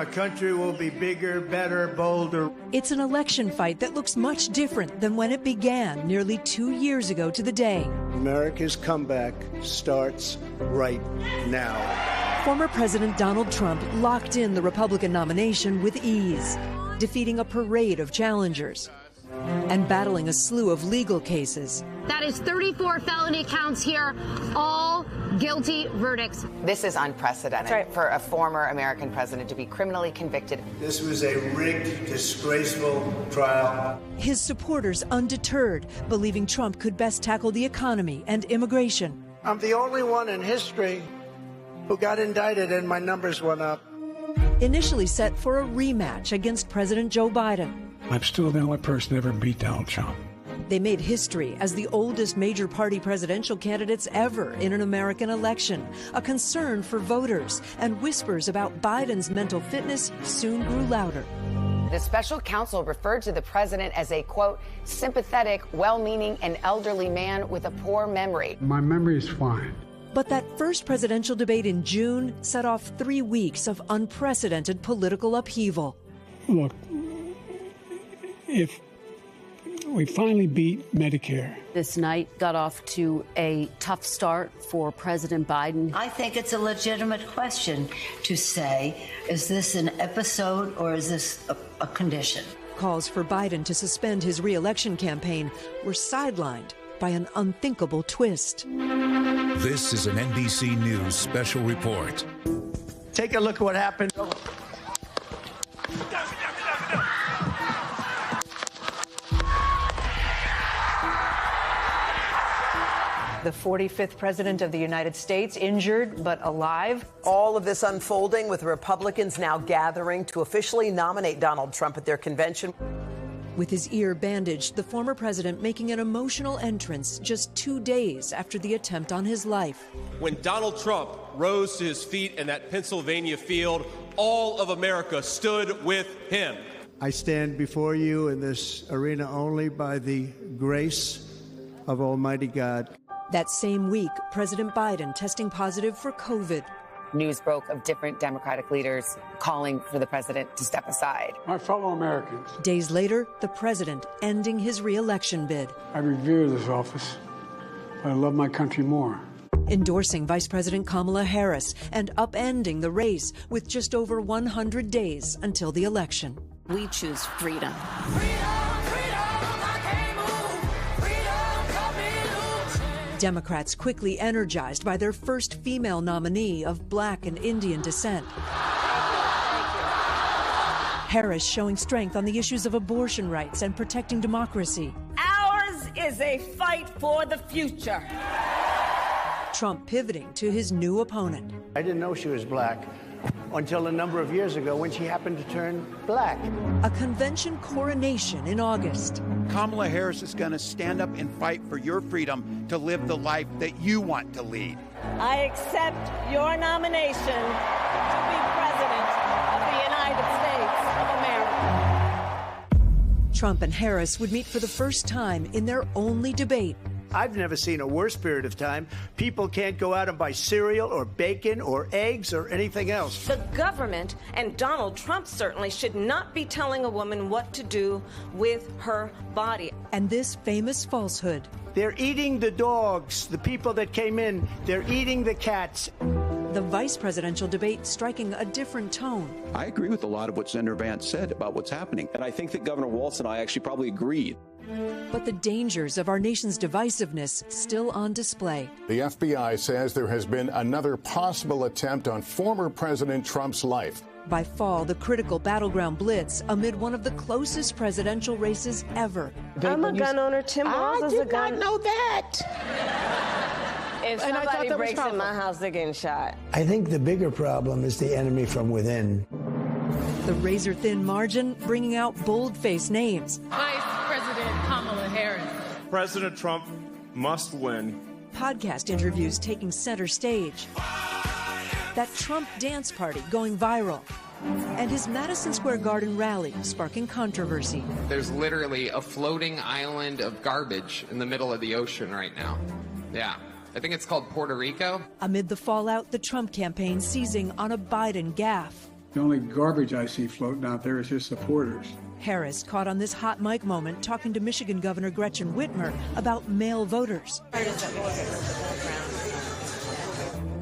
our country will be bigger, better, bolder. It's an election fight that looks much different than when it began nearly 2 years ago to the day. America's comeback starts right now. Former President Donald Trump locked in the Republican nomination with ease, defeating a parade of challengers and battling a slew of legal cases. That is 34 felony counts here, all guilty verdicts. This is unprecedented for a former American president to be criminally convicted. This was a rigged, disgraceful trial. His supporters undeterred, believing Trump could best tackle the economy and immigration. I'm the only one in history who got indicted and my numbers went up. Initially set for a rematch against President Joe Biden. I'm still the only person to ever beat Donald Trump. They made history as the oldest major party presidential candidates ever in an American election. A concern for voters and whispers about Biden's mental fitness soon grew louder. The special counsel referred to the president as a, quote, sympathetic, well-meaning, and elderly man with a poor memory. My memory is fine. But that first presidential debate in June set off 3 weeks of unprecedented political upheaval. Look, if we finally beat Medicare. This night got off to a tough start for President Biden. I think it's a legitimate question to say, is this an episode or is this a condition? Calls for Biden to suspend his re-election campaign were sidelined by an unthinkable twist. This is an NBC News special report. Take a look at what happened. The 45th president of the United States, injured but alive. All of this unfolding with Republicans now gathering to officially nominate Donald Trump at their convention. With his ear bandaged, the former president making an emotional entrance just 2 days after the attempt on his life. When Donald Trump rose to his feet in that Pennsylvania field, all of America stood with him. I stand before you in this arena only by the grace of Almighty God. That same week, President Biden testing positive for COVID. News broke of different Democratic leaders calling for the president to step aside. My fellow Americans. Days later, the president ending his re-election bid. I revere this office, but I love my country more. Endorsing Vice President Kamala Harris and upending the race with just over 100 days until the election. We choose freedom. Democrats quickly energized by their first female nominee of Black and Indian descent. Harris showing strength on the issues of abortion rights and protecting democracy. Ours is a fight for the future. Trump pivoting to his new opponent. I didn't know she was black until a number of years ago when she happened to turn black. A convention coronation in August. Kamala Harris is going to stand up and fight for your freedom to live the life that you want to lead. I accept your nomination to be President of the United States of America. Trump and Harris would meet for the first time in their only debate. I've never seen a worse period of time. People can't go out and buy cereal or bacon or eggs or anything else. The government, and Donald Trump certainly, should not be telling a woman what to do with her body. And this famous falsehood. They're eating the dogs, the people that came in. They're eating the cats. The vice presidential debate striking a different tone. I agree with a lot of what Senator Vance said about what's happening. And I think that Governor Walz and I actually probably agreed. But the dangers of our nation's divisiveness still on display. The FBI says there has been another possible attempt on former President Trump's life. By fall, the critical battleground blitz amid one of the closest presidential races ever. I'm a gun owner. Tim Walz is a gun. I did not know that. If somebody breaks in my house, they're getting shot. I think the bigger problem is the enemy from within. The razor-thin margin bringing out bold-faced names. Vice President Kamala Harris. President Trump must win. Podcast interviews taking center stage. That Trump dance party going viral. And his Madison Square Garden rally sparking controversy. There's literally a floating island of garbage in the middle of the ocean right now. Yeah. I think it's called Puerto Rico. Amid the fallout, the Trump campaign seizing on a Biden gaffe. The only garbage I see floating out there is his supporters. Harris caught on this hot mic moment talking to Michigan Governor Gretchen Whitmer about male voters,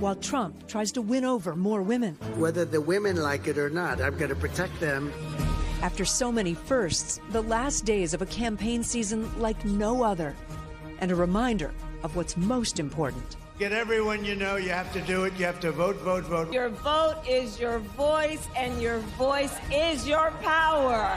while Trump tries to win over more women. Whether the women like it or not, I'm going to protect them. After so many firsts, the last days of a campaign season like no other, and a reminder of what's most important. Get everyone you know, you have to do it. You have to vote, vote, vote. Your vote is your voice, and your voice is your power.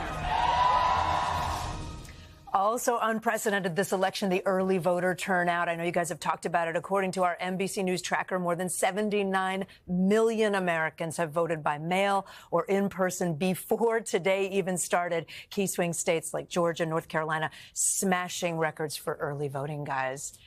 Also unprecedented this election, the early voter turnout. I know you guys have talked about it. According to our NBC News tracker, more than 79 million Americans have voted by mail or in person before today even started. Key swing states like Georgia, North Carolina, smashing records for early voting, guys.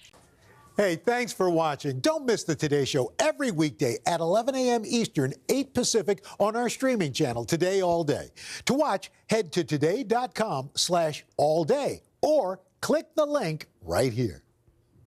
Hey, thanks for watching. Don't miss the Today Show every weekday at 11 a.m. Eastern, 8 Pacific on our streaming channel, Today All Day. To watch, head to today.com/allday or click the link right here.